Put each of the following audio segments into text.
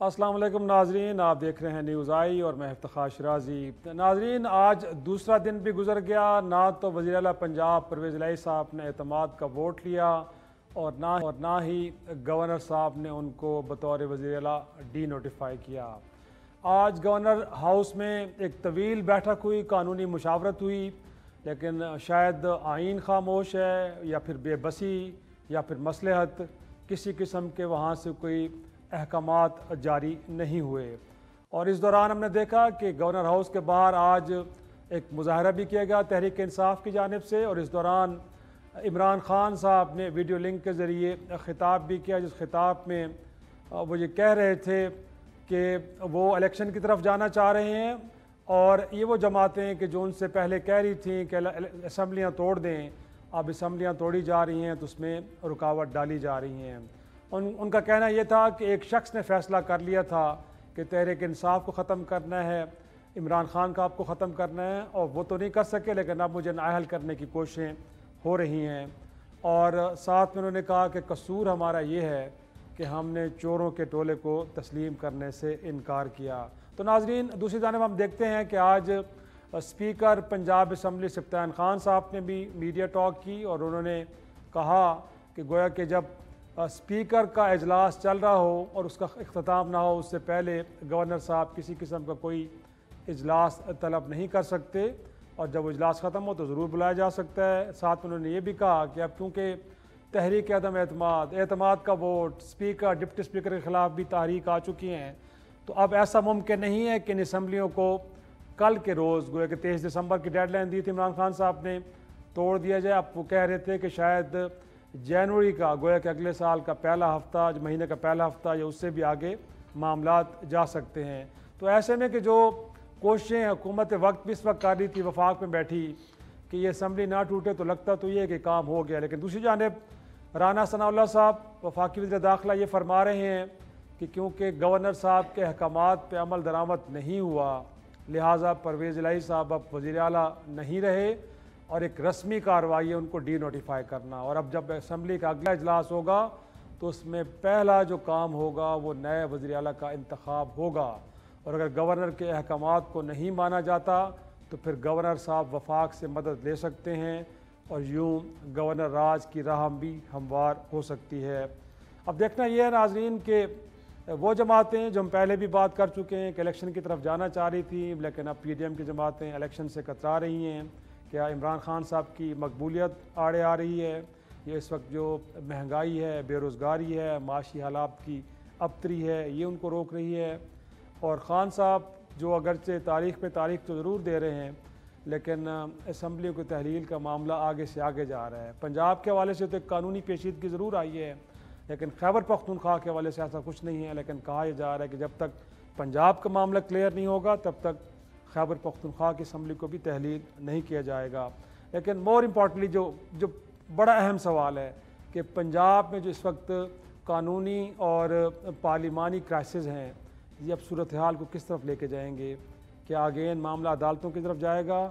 السلام علیکم ناظرین، آپ دیکھ رہے ہیں نیوز آئی اور میں افتخار شرازی۔ ناظرین، آج دوسرا دن بھی گزر گیا، نہ تو وزیر اعلیٰ پنجاب پرویز الہی صاحب نے اعتماد کا ووٹ لیا اور نہ ہی گورنر صاحب نے ان کو بطور وزیر اعلیٰ ڈی نوٹیفائی کیا۔ آج گورنر ہاؤس میں ایک طویل بیٹھک ہوئی، قانونی مشاورت ہوئی، لیکن شاید آئین خاموش ہے یا پھر بے بسی یا پھر مصلحت، کسی قسم کے وہاں سے کوئی احکامات جاری نہیں ہوئے۔ اور اس دوران ہم نے دیکھا کہ گورنر ہاؤس کے باہر آج ایک مظاہرہ بھی کیا گیا تحریک انصاف کی جانب سے، اور اس دوران عمران خان صاحب نے ویڈیو لنک کے ذریعے خطاب بھی کیا، جس خطاب میں وہ یہ کہہ رہے تھے کہ وہ الیکشن کی طرف جانا چاہ رہے ہیں، اور یہ وہ جماعتیں کہ جو ان سے پہلے کہہ رہی تھیں کہ اسمبلیاں توڑ دیں، اب اسمبلیاں توڑی جا رہی ہیں تو اس میں رکاوٹ ڈالی جا رہی ہیں۔ ان کا کہنا یہ تھا کہ ایک شخص نے فیصلہ کر لیا تھا کہ تحریک انصاف کو ختم کرنا ہے، عمران خان کا آپ کو ختم کرنا ہے، اور وہ تو نہیں کر سکے، لیکن اب مجھے نااہل کرنے کی کوششیں ہو رہی ہیں۔ اور ساتھ میں انہوں نے کہا کہ قصور ہمارا یہ ہے کہ ہم نے چوروں کے ٹولے کو تسلیم کرنے سے انکار کیا۔ تو ناظرین، دوسری جانب ہم دیکھتے ہیں کہ آج اسپیکر پنجاب اسمبلی سبطین خان صاحب نے بھی میڈیا ٹاک کی، اور انہوں نے کہا کہ گویا کہ جب اسپیکر کا اجلاس چل رہا ہو اور اس کا اختتام نہ ہو، اس سے پہلے گورنر صاحب کسی قسم کا کوئی اجلاس طلب نہیں کر سکتے، اور جب وہ اجلاس ختم ہو تو ضرور بلایا جا سکتا ہے۔ ساتھ میں انہوں نے یہ بھی کہا کہ اب کیونکہ تحریک عدم اعتماد کا ووٹ، اسپیکر ڈپٹی اسپیکر کے خلاف بھی تحریک آ چکی ہیں، تو اب ایسا ممکن نہیں ہے کہ ان اسمبلیوں کو کل کے روز، گویا کہ 23 دسمبر کی ڈیڈ لائن دی تھی عمران خان صاحب نے، توڑ دیا جائے۔ اب وہ کہہ رہے تھے کہ شاید جنوری کا، گویا کہ اگلے سال کا پہلا ہفتہ، مہینے کا پہلا ہفتہ یا اس سے بھی آگے معاملات جا سکتے ہیں۔ تو ایسے میں کہ جو کوششیں حکومت وقت بھی اس وقت کر رہی تھی وفاق میں بیٹھی کہ یہ اسمبلی نہ ٹوٹے، تو لگتا تو یہ کہ کام ہو گیا، لیکن دوسری جانب رانا ثناء اللہ صاحب وفاقی وزیر داخلہ یہ فرما رہے ہیں کہ کیونکہ گورنر صاحب کے احکامات پہ عمل درآمد نہیں ہوا، لہٰذا پرویز الہی صاحب اب وزیر اعلیٰ نہیں رہے، اور ایک رسمی کارروائی ہے ان کو ڈی نوٹیفائی کرنا، اور اب جب اسمبلی کا اگلا اجلاس ہوگا تو اس میں پہلا جو کام ہوگا وہ نئے وزیر اعلیٰ کا انتخاب ہوگا، اور اگر گورنر کے احکامات کو نہیں مانا جاتا تو پھر گورنر صاحب وفاق سے مدد لے سکتے ہیں، اور یوں گورنر راج کی راہ بھی ہموار ہو سکتی ہے۔ اب دیکھنا یہ ہے ناظرین کہ وہ جماعتیں جو ہم پہلے بھی بات کر چکے ہیں کہ الیکشن کی طرف جانا چاہ رہی تھیں، لیکن اب پی ڈی ایم کی جماعتیں الیکشن سے کترا رہی ہیں، کیا عمران خان صاحب کی مقبولیت آڑے آ رہی ہے، یہ اس وقت جو مہنگائی ہے، بے روزگاری ہے، معاشی حالات کی ابتری ہے، یہ ان کو روک رہی ہے، اور خان صاحب جو اگرچہ تاریخ پہ تاریخ تو ضرور دے رہے ہیں، لیکن اسمبلیوں کی تحلیل کا معاملہ آگے سے آگے جا رہا ہے۔ پنجاب کے حوالے سے تو ایک قانونی پیچیدگی ضرور آئی ہے، لیکن خیبر پختونخوا کے حوالے سے ایسا کچھ نہیں ہے، لیکن کہا یہ جا رہا ہے کہ جب تک پنجاب کا معاملہ کلیئر نہیں ہوگا تب تک خیبر پختونخوا کی اسمبلی کو بھی تحلیل نہیں کیا جائے گا۔ لیکن مور امپورٹنٹلی جو بڑا اہم سوال ہے کہ پنجاب میں جو اس وقت قانونی اور پارلیمانی کرائسس ہیں، یہ اب صورتحال کو کس طرف لے کے جائیں گے؟ کیا اگین معاملہ عدالتوں کی طرف جائے گا،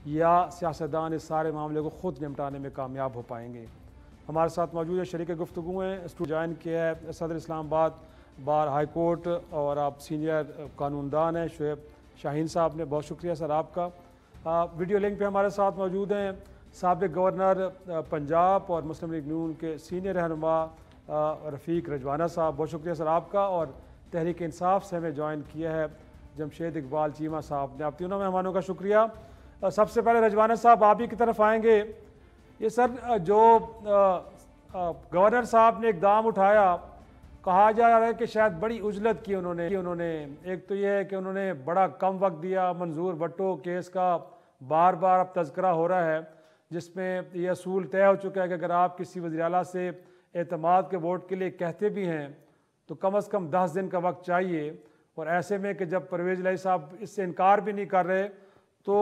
یا سیاستدان اس سارے معاملے کو خود نمٹانے میں کامیاب ہو پائیں گے؟ ہمارے ساتھ موجود ہے شریک گفتگو ہیں، جوائن کیا ہے صدر اسلام آباد بار ہائی کورٹ اور آپ سینئر قانوندان ہیں شعیب شاہین صاحب نے، بہت شکریہ سر آپ کا۔ ویڈیو لنک پہ ہمارے ساتھ موجود ہیں سابق گورنر پنجاب اور مسلم لیگ نون کے سینئر رہنما رفیق رجوانہ صاحب، بہت شکریہ سر آپ کا، اور تحریک انصاف سے ہمیں جوائن کیا ہے جمشید اقبال چیمہ صاحب نے۔ آپ تینوں مہمانوں کا شکریہ۔ سب سے پہلے رجوانہ صاحب آپ ہی کی طرف آئیں گے۔ یہ سر جو گورنر صاحب نے اقدام اٹھایا، کہا جا رہا ہے کہ شاید بڑی عجلت کی انہوں نے، ایک تو یہ ہے کہ انہوں نے بڑا کم وقت دیا، منظور بھٹو کیس کا بار بار اب تذکرہ ہو رہا ہے، جس میں یہ اصول طے ہو چکا ہے کہ اگر آپ کسی وزیر اعلیٰ سے اعتماد کے ووٹ کے لیے کہتے بھی ہیں تو کم از کم 10 دن کا وقت چاہیے، اور ایسے میں کہ جب پرویز الہی صاحب اس سے انکار بھی نہیں کر رہے تو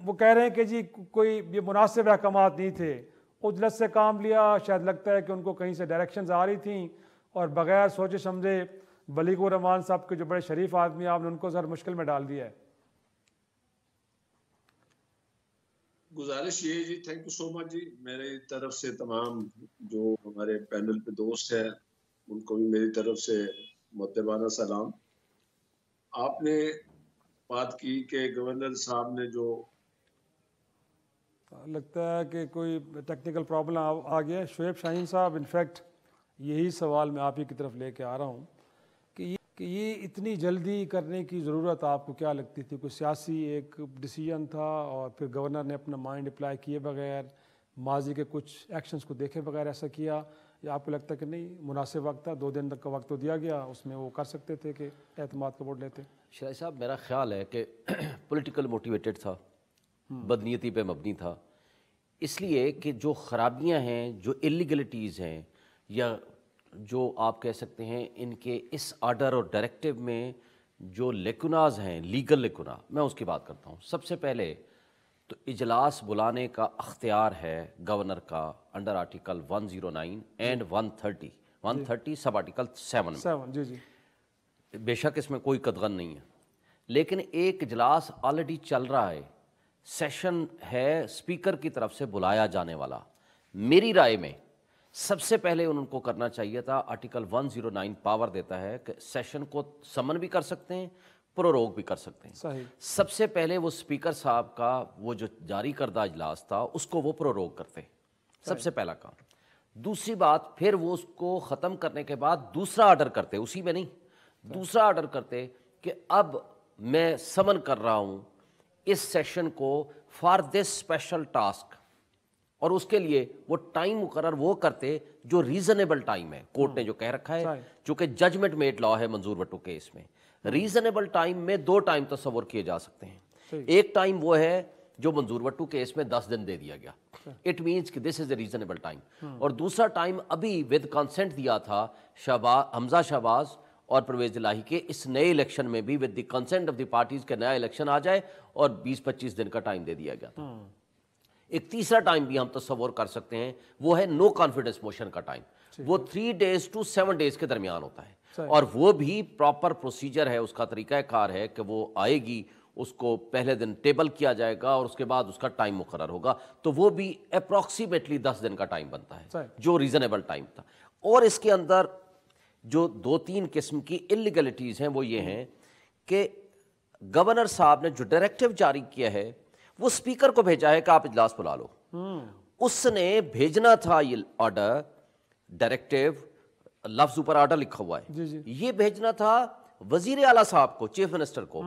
وہ کہہ رہے ہیں کہ جی کوئی یہ مناسب احکامات نہیں تھے، عجلت سے کام لیا، شاید لگتا ہے کہ ان کو کہیں سے ڈائریکشنز آ رہی تھیں، اور بغیر سوچے سمجھے بلیغ الرحمان صاحب کے جو بڑے شریف آدمی آپ نے ان کو ذرا مشکل میں ڈال دیا ہے۔ گزارش یہ جی، تھینک یو سو مچ جی، میری طرف سے تمام جو ہمارے پینل پہ دوست ہیں ان کو بھی میری طرف سے مؤدبانہ سلام. آپ نے بات کی کہ گورنر صاحب نے جو لگتا ہے کہ کوئی ٹیکنیکل پرابلم آ گیا ہے. شعیب شاہین صاحب، انفیکٹ یہی سوال میں آپ ہی کی طرف لے کے آ رہا ہوں کہ یہ اتنی جلدی کرنے کی ضرورت آپ کو کیا لگتی تھی؟ کوئی سیاسی ایک ڈیسیژن تھا اور پھر گورنر نے اپنا مائنڈ اپلائی کیے بغیر، ماضی کے کچھ ایکشنز کو دیکھے بغیر ایسا کیا، یا آپ کو لگتا ہے کہ نہیں مناسب وقت تھا، 2 دن تک کا وقت تو دیا گیا، اس میں وہ کر سکتے تھے کہ اعتماد کا ووٹ لیتے؟ شاہد صاحب، میرا خیال ہے کہ پولیٹیکل موٹیویٹڈ تھا، بدنیتی پہ مبنی تھا، اس لیے کہ جو خرابیاں ہیں، جو اللیگلٹیز ہیں، یا جو آپ کہہ سکتے ہیں ان کے اس آرڈر اور ڈائریکٹیو میں جو لیکوناز ہیں، لیگل لیکونا، میں اس کی بات کرتا ہوں. سب سے پہلے تو اجلاس بلانے کا اختیار ہے گورنر کا under article 109 and 130 sub article 7 میں. جی جی، بے شک اس میں کوئی قدغن نہیں ہے، لیکن ایک اجلاس آلریڈی چل رہا ہے، سیشن ہے اسپیکر کی طرف سے بلایا جانے والا. میری رائے میں سب سے پہلے ان کو کرنا چاہیے تھا، آرٹیکل 109 پاور دیتا ہے کہ سیشن کو سمن بھی کر سکتے ہیں، پروروگ بھی کر سکتے ہیں. صحیح. سب سے پہلے وہ اسپیکر صاحب کا وہ جو جاری کردہ اجلاس تھا اس کو وہ پروروگ کرتے، سب سے پہلا کام. دوسری بات، پھر وہ اس کو ختم کرنے کے بعد دوسرا آرڈر کرتے، اسی میں نہیں، دوسرا آرڈر کرتے کہ اب میں سمن کر رہا ہوں اس سیشن کو فار دس اسپیشل ٹاسک، اور اس کے لیے وہ ٹائم مقرر وہ کرتے جو ریزنیبل ٹائم ہے. کورٹ نے جو کہہ رکھا ہے، چونکہ ججمنٹ میڈ لا ہے منظور بٹو کیس میں، ریزنیبل ٹائم میں 2 ٹائم تصور کیے جا سکتے ہیں. ایک ٹائم وہ ہے جو منظور بٹو کیس میں 10 دن دے دیا گیا، اٹ مینس کہ دس از اے ریزنیبل ٹائم. اور دوسرا ٹائم ابھی ود کنسنٹ دیا تھا حمزہ شہباز اور پرویز الہی کے اس نئے الیکشن میں بھی with the consent of the parties کے نیا الیکشن آ جائے، اور 20-25 دن کا ٹائم دے دیا گیا تھا. ایک تیسرا ٹائم بھی ہم تصور کر سکتے ہیں، وہ ہے نو کانفیڈنس موشن کا ٹائم. وہ 3 days to 7 days کے درمیان ہوتا ہے، اور وہ بھی پراپر پروسیجر ہے، اس کا طریقہ کار ہے کہ وہ آئے گی، اس کو پہلے دن ٹیبل کیا جائے گا اور اس کے بعد اس کا ٹائم مقرر ہوگا. تو وہ بھی اپروکسیمیٹلی 10 دن کا ٹائم بنتا ہے جو ریزنیبل ٹائم تھا. اور اس کے اندر جو 2-3 قسم کی اللیگلٹیز ہیں وہ یہ ہیں کہ گورنر صاحب نے جو ڈائریکٹیو جاری کیا ہے وہ اسپیکر کو بھیجا ہے کہ آپ اجلاس بلا لو. اس نے بھیجنا تھا یہ آرڈر، ڈائریکٹیو لفظ اوپر آرڈر لکھا ہوا ہے، یہ بھیجنا تھا وزیر اعلیٰ صاحب کو، چیف منسٹر کو،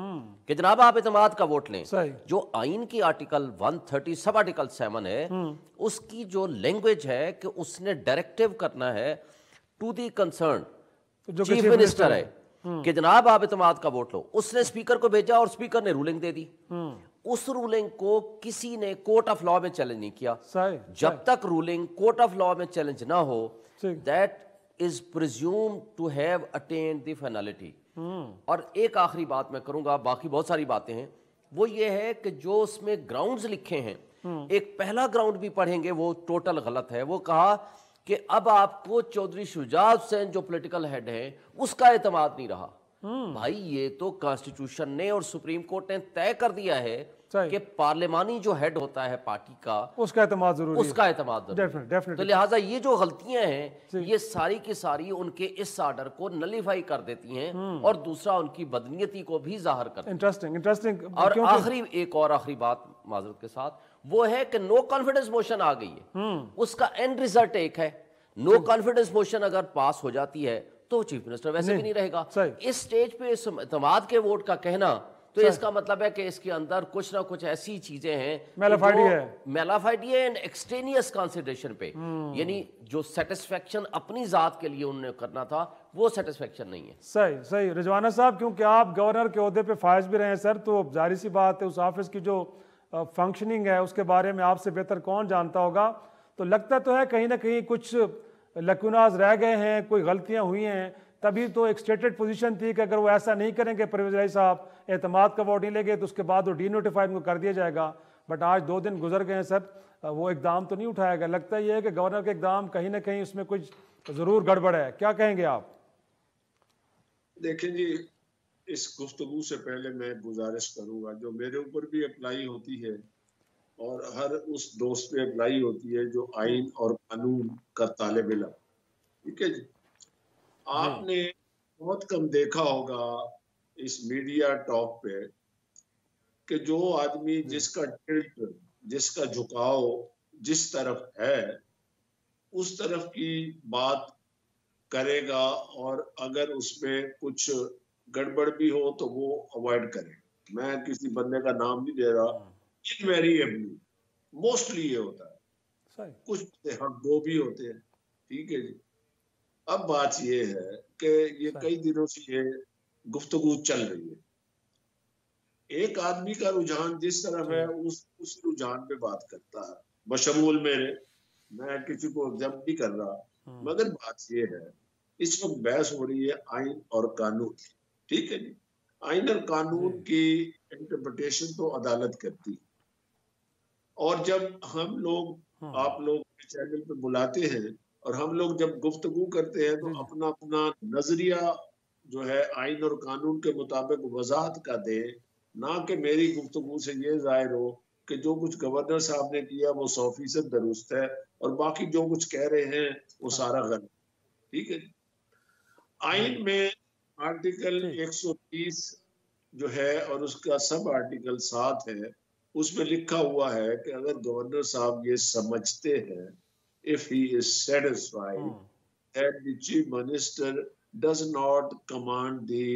کہ جناب آپ اعتماد کا ووٹ لیں. جو آئین کی آرٹیکل 130 سب آرٹیکل 7 ہے، اس کی جو لینگویج ہے کہ اس نے ڈائریکٹیو کرنا ہے to the concern chief minister ہے کہ جناب آپ اعتماد کا ووٹ لو. اس نے اسپیکر کو بھیجا اور اسپیکر نے رولنگ دے دی. اس رولنگ کو کسی نے کورٹ آف لا میں چیلنج نہیں کیا. جب تک رولنگ کورٹ آف لا میں چیلنج نہ ہو، that is presume to have attend the finality. اور ایک آخری بات میں کروں گا، باقی بہت ساری باتیں ہیں، وہ یہ ہے کہ جو اس میں گراؤنڈز لکھے ہیں، ایک پہلا گراؤنڈ بھی پڑھیں گے وہ ٹوٹل غلط ہے. وہ کہا کہ اب آپ کو چودھری شجاع حسین جو پولیٹیکل ہیڈ ہیں اس کا اعتماد نہیں رہا. بھائی یہ تو کانسٹیٹیوشن نے اور سپریم کورٹ نے طے کر دیا ہے کہ پارلیمانی جو ہیڈ ہوتا ہے پارٹی کا، اس کا اعتماد ضروری ہے، اس کا اعتماد ضروری ہے. تو لہٰذا یہ جو غلطیاں ہیں یہ ساری کی ساری ان کے اس آرڈر کو نلیفائی کر دیتی ہیں، اور دوسرا ان کی بدنیتی کو بھی ظاہر کرتی ہیں. انٹرسٹنگ. اور ایک اور آخری بات معذرت کے ساتھ، وہ ہے کہ نو کانفیڈنس موشن آ گئی ہے. اس کا اینڈ ریزلٹ ایک ہے، نو کانفیڈنس موشن اگر پاس ہو جاتی ہے تو چیف منسٹر ویسے بھی نہیں رہے گا. اس سٹیج پہ اس اعتماد کے ووٹ کا کہنا تو اس کا مطلب ہے کہ اس کے اندر کچھ نہ کچھ ایسی چیزیں ہیں میلافائڈی ہے اینڈ ایکسٹینیس کنسیڈریشن پہ، یعنی جو سیٹسفیکشن اپنی ذات کے لیے انہوں نے کرنا تھا وہ سیٹسفیکشن نہیں ہے. صحیح. رضوانہ صاحب، کیونکہ آپ گورنر کے عہدے پہ فائز بھی رہے ہیں سر، تو ظاہر سی بات ہے اس آفس کی جو فنکشننگ ہے اس کے بارے میں آپ سے بہتر کون جانتا ہوگا. تو لگتا تو ہے کہیں نہ کہیں کچھ لیکوناز رہ گئے ہیں، کوئی غلطیاں ہوئی ہیں. تبھی تو ایک اسٹیٹڈ پوزیشن تھی کہ اگر وہ ایسا نہیں کریں کہ پرویز الہی صاحب اعتماد کا ووٹ نہیں لے گئے تو اس کے بعد وہ ڈی نوٹیفائی کو کر دیا جائے گا. بٹ آج 2 دن گزر گئے ہیں سر، وہ اقدام تو نہیں اٹھایا گیا. لگتا یہ ہے کہ گورنر کے اقدام کہیں نہ کہیں اس میں کچھ ضرور گڑبڑ ہے. کیا کہیں گے آپ؟ دیکھیں جی، اس گفتگو سے پہلے میں گزارش کروں گا جو میرے اوپر بھی اپلائی ہوتی ہے اور ہر اس دوست پہ اپلائی ہوتی ہے جو آئین اور قانون کا طالب علم. ٹھیک ہے جی، آپ نے بہت کم دیکھا ہوگا اس میڈیا ٹاک پہ کہ جو آدمی جس کا ٹلٹ، جس کا جھکاؤ جس طرف ہے اس طرف کی بات کرے گا، اور اگر اس میں کچھ گڑبڑ بھی ہو تو وہ اوائڈ کرے گا۔ میں کسی بندے کا نام نہیں دے رہا، انویریبلی موسٹلی یہ ہوتا ہے، کچھ حق دو بھی ہوتے ہیں، ٹھیک ہے جی۔ اب بات یہ ہے کہ یہ کئی دنوں سے یہ گفتگو چل رہی ہے، ایک آدمی کا رجحان جس طرف ہے اس رجحان پہ بات کرتا ہے، بشمول میرے، میں کسی کو جب نہیں کر رہا، مگر بات یہ ہے اس وقت بحث ہو رہی ہے آئین اور قانون، ٹھیک ہے جی۔ آئین اور قانون کی انٹرپریٹیشن تو عدالت کرتی ہے، اور جب ہم لوگ آپ لوگ چینل پہ بلاتے ہیں اور ہم لوگ جب گفتگو کرتے ہیں تو اپنا اپنا نظریہ جو ہے آئین اور قانون کے مطابق وضاحت کا دیں، نہ کہ میری گفتگو سے یہ ظاہر ہو کہ جو کچھ گورنر صاحب نے کیا وہ 100% درست ہے اور باقی جو کچھ کہہ رہے ہیں وہ سارا غلط، ٹھیک ہے۔ آئین میں آرٹیکل 130 جو ہے اور اس کا سب آرٹیکل 7 ہے، اس میں لکھا ہوا ہے کہ اگر گورنر صاحب یہ سمجھتے ہیں if he is satisfied that the chief minister does not command the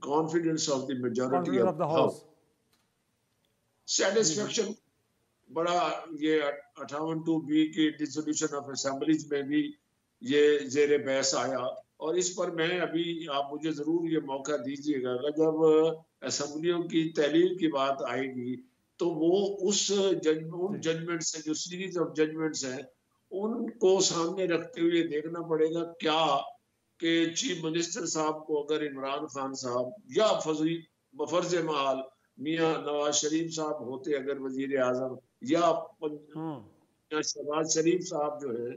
confidence of the majority of the house. Satisfaction بڑا یہ 58(2)B کی ڈیسولوشن آف اسمبلیز میں بھی یہ زیر بحث آیا، اور اس پر میں ابھی آپ مجھے ضرور یہ موقع دیجیے گا کہ جب اسمبلیوں کی تحلیل کی بات آئے گی تو وہ اس ججمنٹ سے جو سیریز آف ججمنٹس ہیں ان کو سامنے رکھتے ہوئے دیکھنا پڑے گا کیا کہ چیف منسٹر صاحب کو اگر عمران خان صاحب یا بفرض محال میاں نواز شریف صاحب ہوتے اگر وزیر اعظم، یا شہباز شریف صاحب جو ہے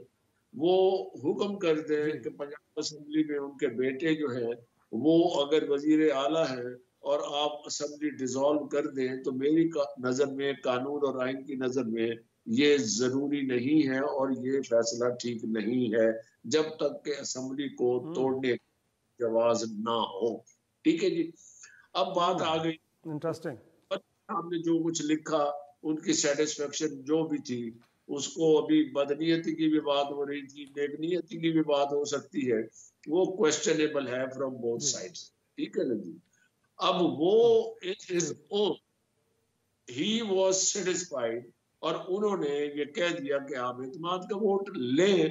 وہ حکم کر دیں کہ پنجاب اسمبلی میں ان کے بیٹے جو ہے وہ اگر وزیر اعلیٰ ہے اور آپ اسمبلی ڈیزالو کر دیں، تو میری نظر میں قانون اور آئین کی نظر میں یہ ضروری نہیں ہے اور یہ فیصلہ ٹھیک نہیں ہے جب تک کہ اسمبلی کو توڑنے کی جواز نہ ہو، ٹھیک ہے جی۔ اب بات آ گئی انٹرسٹنگ، ہم نے جو کچھ لکھا ان کی سیٹسفیکشن جو بھی تھی، اس کو ابھی بدنیتی کی بھی بات ہو رہی تھی، نیک نیتی کی بھی بات ہو سکتی ہے، وہ کوسچنیبل ہے فرام بوتھ سائڈز، ٹھیک ہے نا جی۔ اب وہ ہی واز سیٹسفائیڈ اور انہوں نے یہ کہہ دیا کہ آپ اعتماد کا ووٹ لیں۔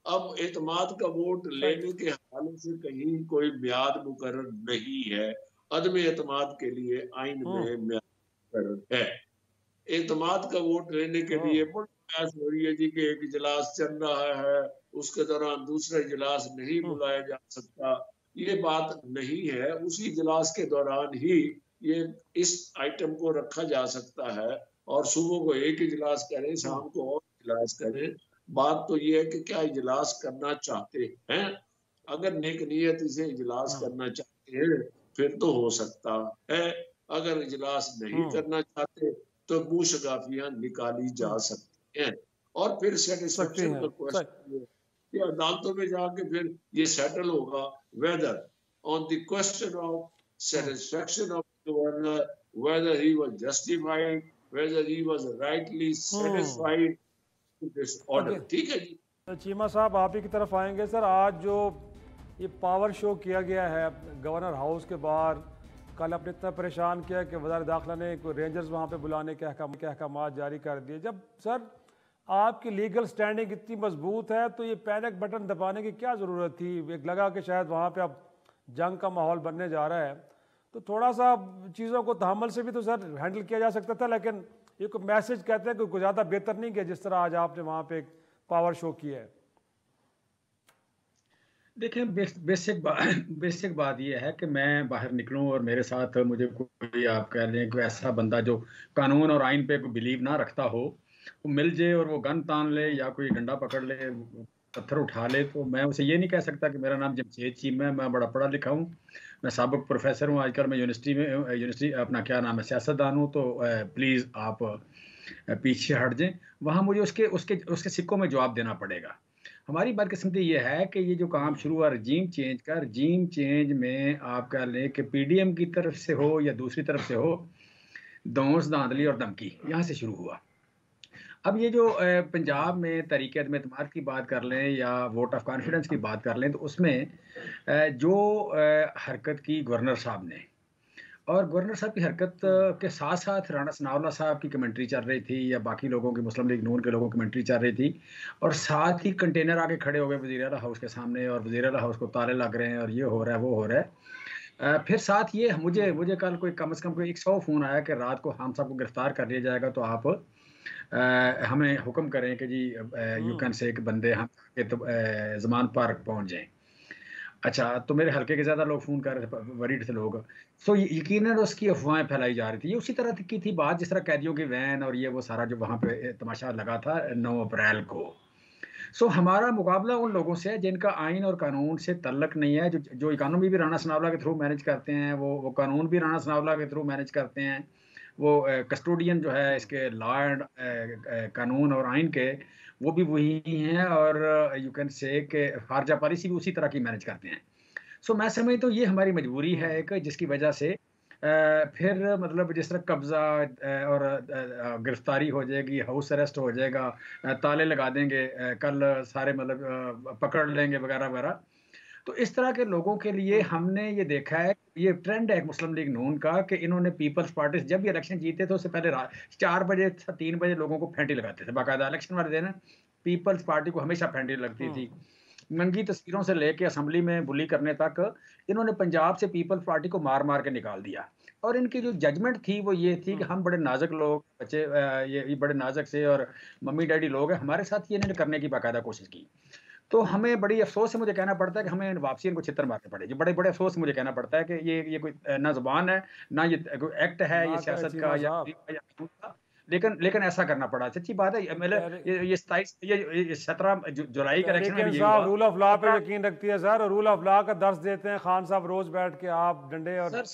اب اعتماد کا ووٹ لینے کے حوالے سے کہیں کوئی میعاد مقرر نہیں ہے، عدم اعتماد کے لیے آئین میں میعاد مقرر ہے۔ اعتماد کا ووٹ لینے کے لیے بڑی بحث ہو رہی ہے جی کہ ایک اجلاس چل رہا ہے، اس کے دوران دوسرا اجلاس نہیں بلایا جا سکتا، یہ بات نہیں ہے، اسی اجلاس کے دوران ہی یہ اس آئٹم کو رکھا جا سکتا ہے، اور صبح کو ایک اجلاس کریں، شام کو اور اجلاس کریں۔ بات تو یہ ہے کہ کیا اجلاس کرنا چاہتے ہیں، اگر نیک نیت اسے اجلاس کرنا چاہتے ہیں پھر تو ہو سکتا ہے، اگر اجلاس نہیں کرنا چاہتے تو منہ شگافیاں نکالی جا سکتی ہیں، اور پھر سیٹسفیکشن کا کوسچن یہ عدالتوں میں جا کے پھر یہ سیٹل ہوگا whether on the question of satisfaction of the governor, whether he was justified, whether he was rightly satisfied with this order، ٹھیک ہے جی۔ چیمہ صاحب آپ ہی کی طرف آئیں گے۔ سر آج جو یہ پاور شو کیا گیا ہے گورنر ہاؤس کے باہر، کل آپ نے اتنا پریشان کیا کہ وزارت داخلہ نے کوئی رینجرز وہاں پہ بلانے کے احکامات جاری کر دیے۔ جب سر آپ کی لیگل سٹینڈنگ اتنی مضبوط ہے تو یہ پینک بٹن دبانے کی کیا ضرورت تھی؟ ایک لگا کہ شاید وہاں پہ اب جنگ کا ماحول بننے جا رہا ہے، تو تھوڑا سا چیزوں کو تحمل سے بھی تو سر ہینڈل کیا جا سکتا تھا، لیکن یہ کوئی میسج کہتے ہیں کہ کوئی زیادہ بہتر نہیں کیا جس طرح آج آپ نے وہاں پہ ایک پاور شو کیا ہے۔ دیکھیں بیسک بات یہ ہے کہ میں باہر نکلوں اور میرے ساتھ مجھے کوئی آپ کہہ لیں کوئی ایسا بندہ جو قانون اور آئین پہ کوئی بلیو نہ رکھتا ہو وہ مل جائے اور وہ گن تان لے یا کوئی ڈنڈا پکڑ لے پتھر اٹھا لے، تو میں اسے یہ نہیں کہہ سکتا کہ میرا نام جمشید چیمہ ہے، میں بڑا پڑھا لکھا ہوں، میں سابق پروفیسر ہوں، آج کل میں یونیورسٹی اپنا کیا نام ہے سیاستدان ہوں، تو پلیز آپ پیچھے ہٹ جائیں، وہاں مجھے اس کے سکوں میں جواب دینا پڑے گا۔ ہماری بدقسمتی یہ ہے کہ یہ جو کام شروع ہوا رجیم چینج کا، رجیم چینج میں آپ کہہ لیں کہ پی ڈی ایم کی طرف سے ہو یا دوسری طرف سے ہو، دھونس دھاندلی اور دھمکی یہاں سے شروع ہوا۔ اب یہ جو پنجاب میں تحریک عدم اعتماد کی بات کر لیں یا ووٹ آف کانفیڈنس کی بات کر لیں، تو اس میں جو حرکت کی گورنر صاحب نے، اور گورنر صاحب کی حرکت کے ساتھ ساتھ رانا ثناء اللہ صاحب کی کمنٹری چل رہی تھی یا باقی لوگوں کی، مسلم لیگ نون کے لوگوں کی کمنٹری چل رہی تھی، اور ساتھ ہی کنٹینر آگے کھڑے ہو گئے وزیر اعلیٰ ہاؤس کے سامنے، اور وزیر اعلیٰ ہاؤس کو تالے لگ رہے ہیں اور یہ ہو رہا ہے وہ ہو رہا ہے۔ پھر ساتھ یہ مجھے کل کوئی کم از کم کوئی 100 فون آیا کہ رات کو ہم سب کو گرفتار کر لیا جائے گا، تو آپ ہمیں حکم کریں کہ جی یو کین سے بندے ہم زمان پارک پہنچ جائیں۔ اچھا، تو میرے حلقے کے زیادہ لوگ فون کر رہے تھے، وریڈ تھے لوگ، سو یقیناً اس کی افواہیں پھیلائی جا رہی تھی۔ یہ اسی طرح کی تھی بات جس طرح قیدیوں کی وین اور یہ وہ سارا جو وہاں پہ تماشا لگا تھا 9 اپریل کو۔ سو ہمارا مقابلہ ان لوگوں سے ہے جن کا آئین اور قانون سے تعلق نہیں ہے، جو اکانومی بھی رانا ثناء اللہ کے تھرو مینج کرتے ہیں، وہ قانون بھی رانا ثناء اللہ کے تھرو مینج کرتے ہیں، وہ کسٹوڈین جو ہے اس کے لا اینڈ قانون اور آئین کے، وہ بھی وہی ہیں، اور یو کین سے کہ خارجہ پالیسی بھی اسی طرح کی مینج کرتے ہیں۔ سو میں سمجھتا ہوں یہ ہماری مجبوری ہے ایک، جس کی وجہ سے پھر مطلب جس طرح قبضہ اور گرفتاری ہو جائے گی، ہاؤس اریسٹ ہو جائے گا، تالے لگا دیں گے، کل سارے مطلب پکڑ لیں گے وغیرہ وغیرہ۔ تو اس طرح کے لوگوں کے لیے ہم نے یہ دیکھا ہے، یہ ٹرینڈ ہے مسلم لیگ نون کا، کہ انہوں نے پیپلز پارٹی جب یہ الیکشن جیتے تھے اس سے پہلے 4 بجے 3 بجے لوگوں کو پھینٹی لگاتے تھے باقاعدہ، الیکشن والے دن پیپلز پارٹی کو ہمیشہ پھینٹی لگتی تھی، ننگی تصویروں سے لے کے اسمبلی میں بلی کرنے تک انہوں نے پنجاب سے پیپلز پارٹی کو مار مار کے نکال دیا۔ اور ان کی جو ججمنٹ تھی وہ یہ تھی کہ ہم بڑے نازک لوگ، بچے یہ بڑے نازک سے اور ممی ڈیڈی لوگ ہیں، ہمارے ساتھ یہ انہوں نے کرنے کی باقاعدہ کوشش کی۔ تو ہمیں بڑی افسوس سے مجھے کہنا پڑتا ہے کہ ہمیں واپسی ان کو چھتر مارنے پڑے گی، بڑے افسوس سے مجھے کہنا پڑتا ہے کہ یہ کوئی نہ زبان ہے، نہ یہ کوئی ایکٹ ہے یہ سیاست کا یا لیکن ایسا کرنا پڑا۔ سچی بات ہے، یہ 17 جولائی کا الیکشن میں بھی یہ ہوا۔ رول آف لا پہ یقین رکھتی ہے سر، رول آف لا کا درس دیتے ہیں خان صاحب روز بیٹھ کے، آپ ڈنڈے اور سر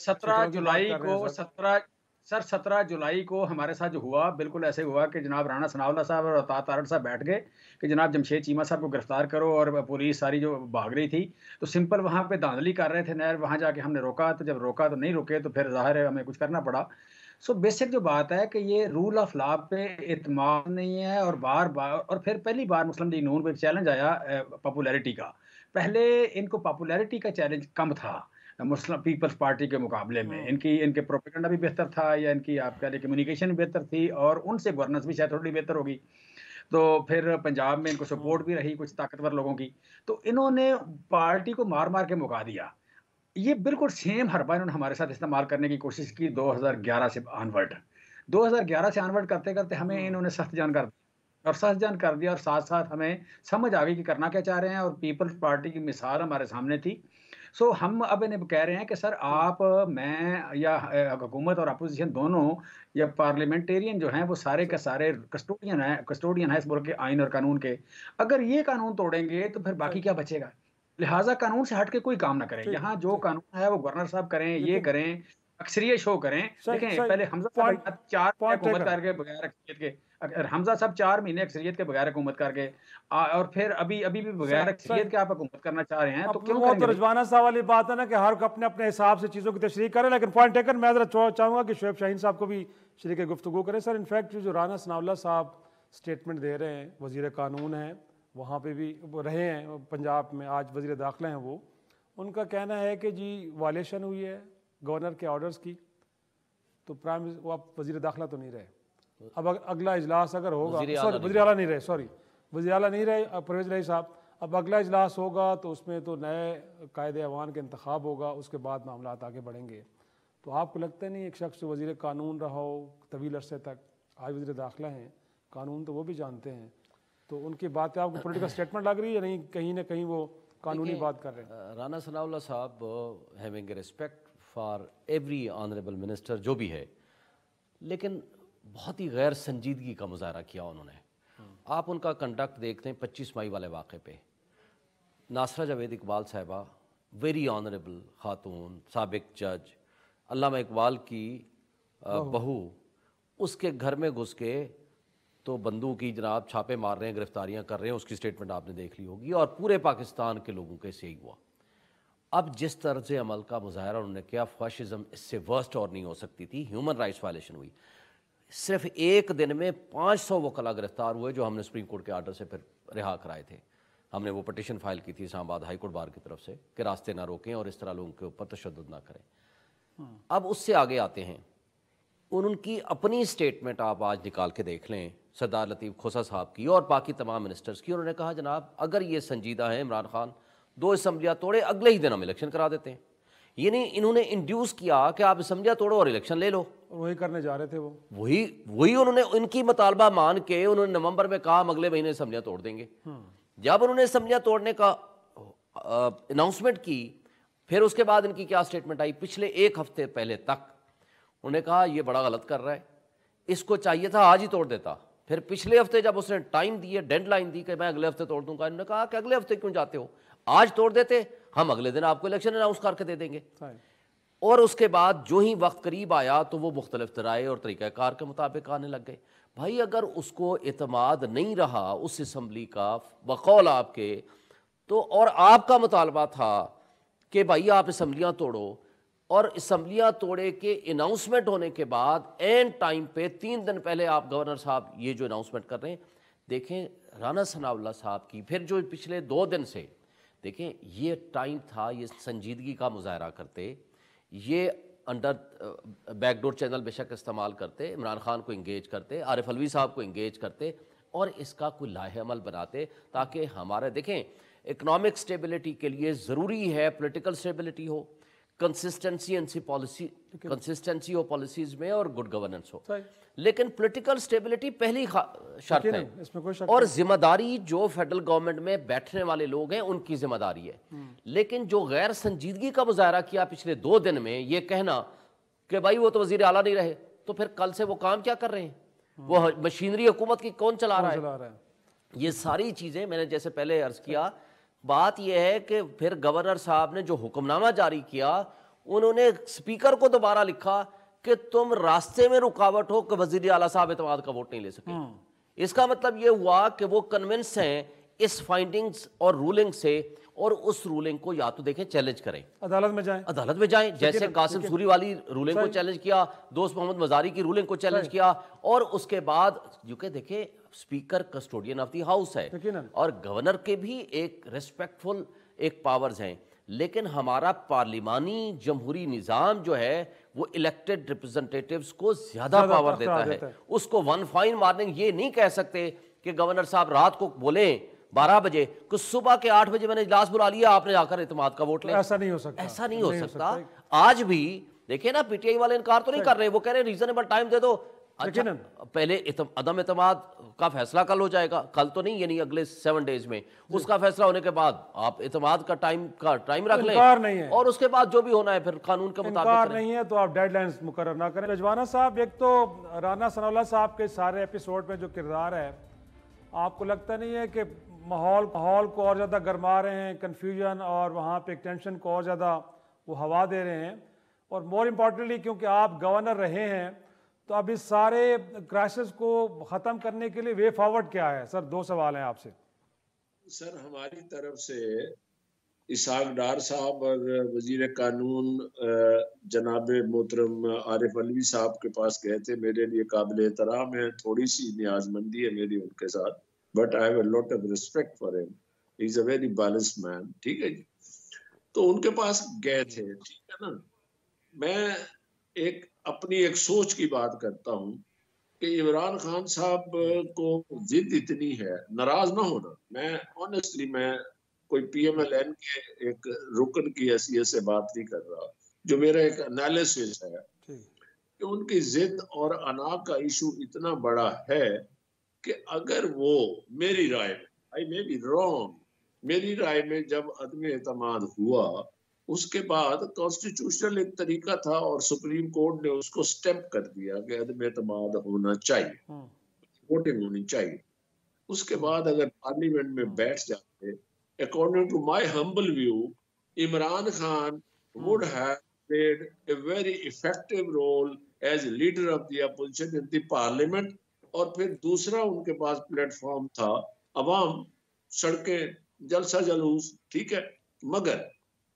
17 جولائی کو ہمارے ساتھ جو ہوا بالکل ایسے ہوا کہ جناب رانا ثناء اللہ صاحب اور عطا تارڑ صاحب بیٹھ گئے کہ جناب جمشید چیمہ صاحب کو گرفتار کرو، اور پولیس ساری جو بھاگ رہی تھی تو سمپل وہاں پہ دھاندلی کر رہے تھے نہر، وہاں جا کے ہم نے روکا، تو جب روکا تو نہیں رکے تو پھر ظاہر ہے ہمیں کچھ کرنا پڑا۔ سو بیسک جو بات ہے کہ یہ رول آف لا پہ اعتماد نہیں ہے، اور اور پھر پہلی بار مسلم لیگ نون پہ چیلنج آیا پاپولیرٹی کا۔ پہلے ان کو پاپولیرٹی کا چیلنج کم تھا مسلم پیپلز پارٹی کے مقابلے میں، ان کے پروپیگنڈا بھی بہتر تھا، یا ان کی آپ کہہ لیں کمیونیکیشن بھی بہتر تھی، اور ان سے گورننس بھی شاید تھوڑی بہتر ہوگی، تو پھر پنجاب میں ان کو سپورٹ بھی رہی کچھ طاقتور لوگوں کی، تو انہوں نے پارٹی کو مار مار کے مکا دیا۔ یہ بالکل سیم حربہ انہوں نے ہمارے ساتھ استعمال کرنے کی کوشش کی 2011 سے آنورڈ۔ 2011 سے آنورڈ کرتے کرتے ہمیں انہوں نے سخت جان کر دیا، اور سخت جان کر دیا، اور ساتھ ساتھ ہمیں سمجھ آ گئی کہ کرنا کیا چاہ رہے ہیں، اور پیپلز پارٹی کی مثال ہمارے سامنے تھی۔ سو ہم اب انہیں کہہ رہے ہیں کہ سر آپ، میں یا حکومت اور اپوزیشن دونوں یا پارلیمنٹیرین جو ہیں وہ سارے کے سارے کسٹوڈین ہیں اس ملک کے آئین اور قانون کے۔ اگر یہ قانون توڑیں گے تو پھر باقی کیا بچے گا؟ لہٰذا قانون سے ہٹ کے کوئی کام نہ کریں، یہاں جو قانون ہے وہ گورنر صاحب کریں، یہ کریں، اکثریت شو کریں۔ دیکھیں پہلے حمزہ صاحب 4 مہینے حکومت کر کے بغیر اکثریت کے، حمزہ صاحب 4 مہینے اکثریت کے بغیر حکومت کر کے، اور پھر ابھی بھی بغیر اکثریت کے آپ حکومت کرنا چاہ رہے ہیں تو کیوں کریں گے؟ تو رضوانہ صاحب والی بات ہے نا کہ ہر اپنے حساب سے چیزوں کی تشریح کریں، لیکن پوائنٹ ٹیکن، میں ذرا چاہوں گا کہ شعیب شاہین صاحب کو بھی شریک گفتگو کریں۔ سر انفیکٹ جو رانا ثناء اللہ صاحب سٹیٹمنٹ دے رہے ہیں، وزیر قانون ہیں، وہاں پہ بھی رہے ہیں پنجاب میں، آج وزیر داخلہ ہیں، وہ ان کا کہنا ہے کہ جی وائلیشن ہوئی ہے گورنر کے آرڈرز کی، تو وہ آپ وزیر داخلہ تو نہیں رہے، اب اگلا اجلاس اگر ہوگا، وزیر اعلیٰ نہیں رہے، وزیر اعلیٰ نہیں رہے پرویز الہی صاحب، اب اگلا اجلاس ہوگا تو اس میں تو نئے قائد ایوان کے انتخاب ہوگا، اس کے بعد معاملات آگے بڑھیں گے۔ تو آپ کو لگتا نہیں ایک شخص جو وزیر قانون رہا ہو طویل عرصے تک، آج وزیر داخلہ ہیں، قانون تو وہ بھی جانتے ہیں، تو ان کی باتیں آپ کو پولیٹیکل سٹیٹمنٹ لگ رہی ہے یا نہیں، کہیں نہ کہیں وہ قانونی بات کر رہے ہیں؟ رانا ثناء اللہ صاحب having a respect for every honourable minister جو بھی ہے، لیکن بہت ہی غیر سنجیدگی کا مظاہرہ کیا انہوں نے۔ آپ ان کا کنڈکٹ دیکھتے ہیں 25 مئی والے واقعے پہ، ناصرہ جاوید اقبال صاحبہ ویری آنریبل خاتون، سابق جج، علامہ اقبال کی بہو، اس کے گھر میں گھس کے تو بندوق کی جناب چھاپے مار رہے ہیں, گرفتاریاں کر رہے ہیں, اس کی سٹیٹمنٹ آپ نے دیکھ لی ہوگی, اور پورے پاکستان کے لوگوں کے سے ہی ہوا. اب جس طرز عمل کا مظاہرہ انہوں نے کیا, فاشزم اس سے ورسٹ اور نہیں ہو سکتی تھی. ہیومن رائٹس وائلیشن ہوئی. صرف ایک دن میں 500 وکلاء گرفتار ہوئے جو ہم نے سپریم کورٹ کے آرڈر سے پھر رہا کرائے تھے. ہم نے وہ پٹیشن فائل کی تھی اسلام آباد ہائی کورٹ بار کی طرف سے کہ راستے نہ روکیں اور اس طرح لوگوں کے اوپر تشدد نہ کریں. اب اس سے آگے آتے ہیں, ان کی اپنی سٹیٹمنٹ آپ آج نکال کے دیکھ لیں, سردار لطیف کھوسہ صاحب کی اور باقی تمام منسٹرز کی. انہوں نے کہا جناب اگر یہ سنجیدہ ہیں عمران خان 2 اسمبلیاں توڑے, اگلے ہی دن ہم الیکشن کرا دیتے ہیں. یعنی انہوں نے انڈیوس کیا کہ آپ اسمبلیاں توڑو اور الیکشن لے لو. وہی کرنے جا رہے تھے وہ, وہی انہوں نے ان کی مطالبہ مان کے انہوں نے نومبر میں کہا ہم اگلے مہینے اسمبلیاں توڑ دیں گے. جب انہوں نے اسمبلیاں توڑنے کا اناؤنسمنٹ کی, پھر اس کے بعد ان کی کیا سٹیٹمنٹ آئی, پچھلے 1 ہفتے پہلے تک انہوں نے کہا یہ بڑا غلط کر رہا ہے, اس کو چاہیے تھا آج ہی توڑ دیتا. پھر پچھلے ہفتے جب اس نے ٹائم دی, ڈیڈ لائن دی کہ میں اگلے ہفتے توڑ دوں گا, انہوں نے کہا کہ اگلے ہفتے کیوں جاتے ہو, آج توڑ دیتے, ہم اگلے دن آپ کو الیکشن اناؤنس کر کے دے دیں گے. اور اس کے بعد جو ہی وقت قریب آیا تو وہ مختلف طرائے اور طریقہ کار کے مطابق آنے لگ گئے. بھائی اگر اس کو اعتماد نہیں رہا اس اسمبلی کا بقول آپ کے, تو اور آپ کا مطالبہ تھا کہ بھائی آپ اسمبلیاں توڑو, اور اسمبلیاں توڑے کے اناؤنسمنٹ ہونے کے بعد اینڈ ٹائم پہ 3 دن پہلے آپ گورنر صاحب یہ جو اناؤنسمنٹ کر رہے ہیں, دیکھیں رانا ثناء اللہ صاحب کی پھر جو پچھلے 2 دن سے دیکھیں یہ ٹائم تھا, یہ سنجیدگی کا مظاہرہ کرتے, یہ انڈر بیک ڈور چینل بے شک استعمال کرتے, عمران خان کو انگیج کرتے, عارف علوی صاحب کو انگیج کرتے, اور اس کا کوئی لاہ عمل بناتے تاکہ ہمارے دیکھیں اکنامک سٹیبلٹی کے لیے ضروری ہے پولیٹیکل سٹیبلٹی ہو, کنسسٹنسی ہو پالیسیز میں, اور گڈ گورننس ہو. لیکن پولیٹیکل سٹیبلٹی پہلی شرط ہے, اور ذمہ داری جو فیڈرل گورنمنٹ میں بیٹھنے والے لوگ ہیں ان کی ذمہ داری ہے. لیکن جو غیر سنجیدگی کا مظاہرہ کیا پچھلے 2 دن میں, یہ کہنا کہ بھائی وہ تو وزیر اعلیٰ نہیں رہے, تو پھر کل سے وہ کام کیا کر رہے ہیں, وہ مشینری حکومت کی کون چلا رہا ہے. یہ ساری چیزیں میں نے جیسے پہلے عرض کیا, بات یہ ہے کہ پھر گورنر صاحب نے جو حکم نامہ جاری کیا, انہوں نے اسپیکر کو دوبارہ لکھا کہ تم راستے میں رکاوٹ ہو کہ وزیر اعلیٰ صاحب اعتماد کا ووٹ نہیں لے سکے. اس کا مطلب یہ ہوا کہ وہ کنونس ہیں اس فائنڈنگز اور رولنگ سے, اور اس رولنگ کو یا تو دیکھیں چیلنج کریں, عدالت میں جائیں جیسے قاسم سوری والی رولنگ کو چیلنج کیا, دوست محمد مزاری کی رولنگ کو چیلنج کیا, اور اس کے بعد جو کہ دیکھیں speaker custodian of the house ہے, اور گورنر کے بھی ایک ریسپیکٹفل ایک پاورز ہیں, لیکن ہمارا پارلیمانی جمہوری نظام جو ہے وہ الیکٹڈ ریپرزنٹیٹیوز کو زیادہ پاور دیتا ہے. اس کو ون فائن مارننگ یہ نہیں کہہ سکتے کہ گورنر صاحب رات کو بولیں 12 بجے کہ صبح کے 8 بجے میں نے اجلاس بلا لیا, آپ نے جا کر اعتماد کا ووٹ لیا. ایسا نہیں ہو سکتا, ایسا نہیں ہو سکتا. آج بھی دیکھیں نا, پی ٹی آئی والے انکار تو نہیں کر رہے, وہ کہہ رہے ہیں ریزنیبل ٹائم دے دو. اچھا پہلے عدم اعتماد کا فیصلہ کل ہو جائے گا, کل تو نہیں, یعنی اگلے 7 ڈیز میں اس کا فیصلہ ہونے کے بعد آپ اعتماد کا ٹائم رکھ لیں, اور اس کے بعد جو بھی ہونا ہے پھر قانون کے مطابق انکار نہیں ہے تو آپ ڈیڈ لائنز مقرر نہ کریں. رجوانہ صاحب, ایک تو رانا ثناء اللہ صاحب کے سارے ایپیسوڈ میں جو کردار ہے, آپ کو لگتا نہیں ہے کہ ماحول کو اور زیادہ گرما رہے ہیں, کنفیوژن اور وہاں پہ ٹینشن کو اور زیادہ وہ ہوا دے رہے ہیں, اور مور امپورٹنٹلی کیونکہ آپ گورنر رہے ہیں تو اب اس سارے کرائسس کو ختم کرنے کے لیے وے فارورڈ کیا ہے؟ سر 2 سوال ہیں آپ سے. سر ہماری طرف سے اسحاق ڈار صاحب اور وزیر قانون جناب محترم عارف علوی صاحب کے پاس گئے تھے, میرے لیے قابل احترام ہے, تھوڑی سی نیاز مندی ہے میری ان کے ساتھ, but I have a lot of respect for ہم, ہی از اے ویری بیلنسڈ مین. ٹھیک ہے جی, تو ان کے پاس گئے تھے, ٹھیک ہے نا. میں اپنی ایک سوچ کی بات کرتا ہوں کہ عمران خان صاحب کو ضد اتنی ہے, ناراض نہ ہونا, میں آنیسٹلی میں کوئی پی ایم ایل این کے ایک رکن کی حیثیت سے بات نہیں کر رہا, جو میرا ایک انالیسس ہے کہ ان کی ضد اور انا کا ایشو اتنا بڑا ہے کہ اگر وہ میری رائے میں, آئی مے بی رانگ, میری رائے میں جب عدم اعتماد ہوا اس کے بعد کانسٹیٹیوشنل ایک طریقہ تھا اور سپریم کورٹ نے اس کو سٹیمپ کر دیا کہ عدم اعتماد ہونا چاہیے, ووٹنگ ہونی چاہیے. اس کے بعد اگر پارلیمنٹ میں بیٹھ جاتے, according to my humble view, Imran Khan would have played a very effective role as leader of the opposition in the parliament, اور پھر دوسرا ان کے پاس پلیٹ فارم تھا عوام، سڑکیں، جلسہ جلوس، ٹھیک ہے، مگر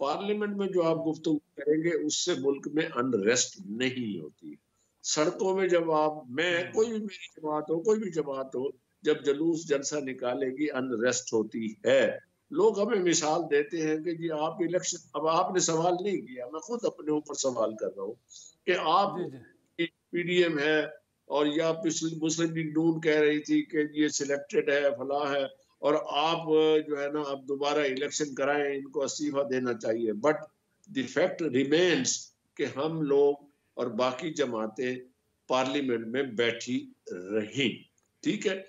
پارلیمنٹ میں جو آپ گفتگو کریں گے اس سے ملک میں انریسٹ نہیں ہوتی. سڑکوں میں جب آپ، میں کوئی بھی میری جماعت ہو، کوئی بھی جماعت ہو، جب جلوس جلسہ نکالے گی انریسٹ ہوتی ہے. لوگ ہمیں مثال دیتے ہیں کہ جی آپ الیکشن، اب آپ نے سوال نہیں کیا، میں خود اپنے اوپر سوال کر رہا ہوں کہ آپ پی ڈی ایم ہے اور یا مسلم لیگ نون کہہ رہی تھی کہ یہ سلیکٹڈ ہے، فلاں ہے، اور آپ جو ہے نا اب دوبارہ الیکشن کرائیں، ان کو استعفیٰ دینا چاہیے. بٹ دی فیکٹ ریمینس کہ ہم لوگ اور باقی جماعتیں پارلیمنٹ میں بیٹھی رہی. ٹھیک ہے،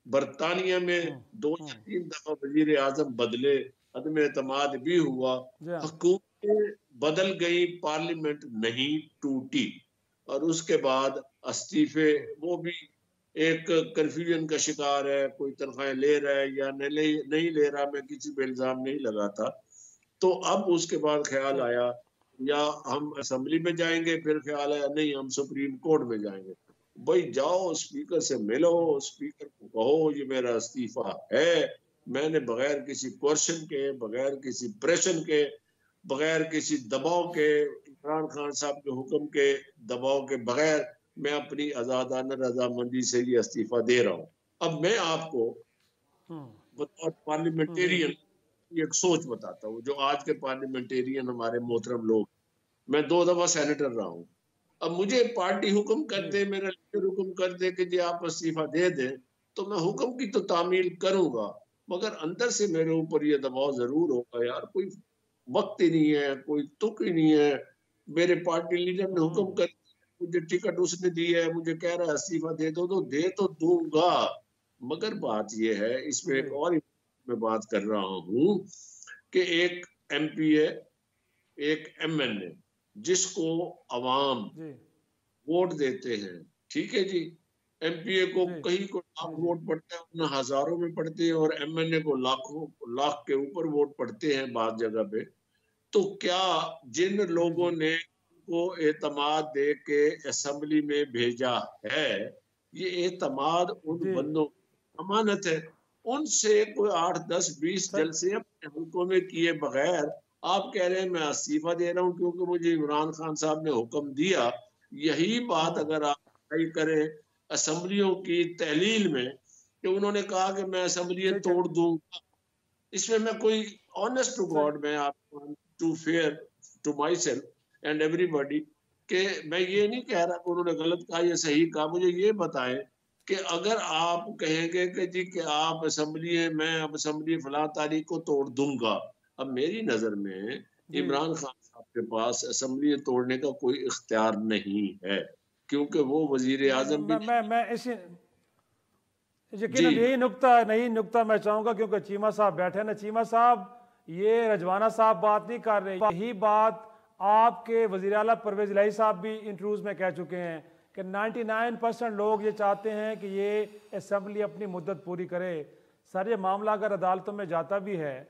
برطانیہ میں 2 یا 3 دفعہ وزیر اعظم بدلے، عدم اعتماد بھی ہوا، حکومتیں بدل گئی، پارلیمنٹ نہیں ٹوٹی، اور اس کے بعد استعفے وہ بھی ایک کنفیوژن کا شکار ہے، کوئی تنخواہیں لے رہا ہے یا نہیں لے رہا، میں کسی پہ الزام نہیں لگاتا. تو اب اس کے بعد خیال آیا یا ہم اسمبلی میں جائیں گے، پھر خیال آیا نہیں ہم سپریم کورٹ میں جائیں گے. بھائی جاؤ اسپیکر سے ملو، اسپیکر کو کہو یہ میرا استعفیٰ ہے، میں نے بغیر کسی کوشچن کے، بغیر کسی پریشن کے، بغیر کسی دباؤ کے، عمران خان صاحب کے حکم کے دباؤ کے بغیر میں اپنی آزادانہ رضامندی سے یہ استعفیٰ دے رہا ہوں. اب میں آپ کو بطور پارلیمنٹیرین ایک سوچ بتاتا ہوں، جو آج کے پارلیمنٹیرین ہمارے محترم لوگ، میں 2 دفعہ سینیٹر رہا ہوں. اب مجھے پارٹی حکم کر دے، میرا لیڈر حکم کر دے کہ جی آپ استعفیٰ دے دیں، تو میں حکم کی تو تعمیل کروں گا، مگر اندر سے میرے اوپر یہ دباؤ ضرور ہوگا، یار کوئی وقت ہی نہیں ہے، کوئی تک ہی نہیں ہے. میرے پارٹی لیڈر نے حکم کر، مجھے ٹکٹ اس نے دی ہے، مجھے کہہ رہا ہے استعفیٰ دے دو، تو دے تو دوں گا. مگر بات یہ ہے، اس میں ایک اور میں بات کر رہا ہوں کہ ایک ایم پی اے، ایک ایم این اے جس کو عوام ووٹ دیتے ہیں، ٹھیک ہے جی، ایم پی اے کو کہیں کو لاکھ ووٹ پڑتے ہیں، انہیں ہزاروں میں پڑتے ہیں، اور ایم این اے کو لاکھ کے اوپر ووٹ پڑتے ہیں بعض جگہ پہ. تو کیا جن لوگوں نے کو اعتماد دے کے اسمبلی میں بھیجا ہے، یہ اعتماد ان بندوں امانت ہے، ان سے کوئی 8 10 20 جلسے اپنے حلقوں میں کیے بغیر آپ کہہ رہے ہیں میں استعفیٰ دے رہا ہوں کیونکہ مجھے عمران خان صاحب نے حکم دیا. یہی بات اگر آپ کریں اسمبلیوں کی تحلیل میں کہ انہوں نے کہا کہ میں اسمبلی توڑ دوں گا، اس میں کوئی آنیسٹ ٹو گاڈ، میں آپ to fair to myself and everybody, کہ میں یہ نہیں کہہ رہا کہ انہوں نے غلط کہا یا صحیح کہا. مجھے یہ بتائیں کہ اگر آپ کہیں گے کہ جی کہ آپ اسمبلی ہے، میں اب اسمبلی فلاں تاریخ کو توڑ دوں گا، اب میری نظر میں عمران خان صاحب کے پاس اسمبلی توڑنے کا کوئی اختیار نہیں ہے، کیونکہ وہ وزیر اعظم بھی میں اسی یقیناً یہی نقطہ میں چاہوں گا، کیونکہ چیمہ صاحب بیٹھے نا. چیمہ صاحب یہ رجوانہ صاحب بات نہیں کر رہے، یہی بات آپ کے وزیر اعلیٰ پرویز الہی صاحب بھی انٹرویوز میں کہہ چکے ہیں کہ 99% لوگ یہ چاہتے ہیں کہ یہ اسمبلی اپنی مدت پوری کرے. سر یہ معاملہ اگر عدالتوں میں جاتا بھی ہے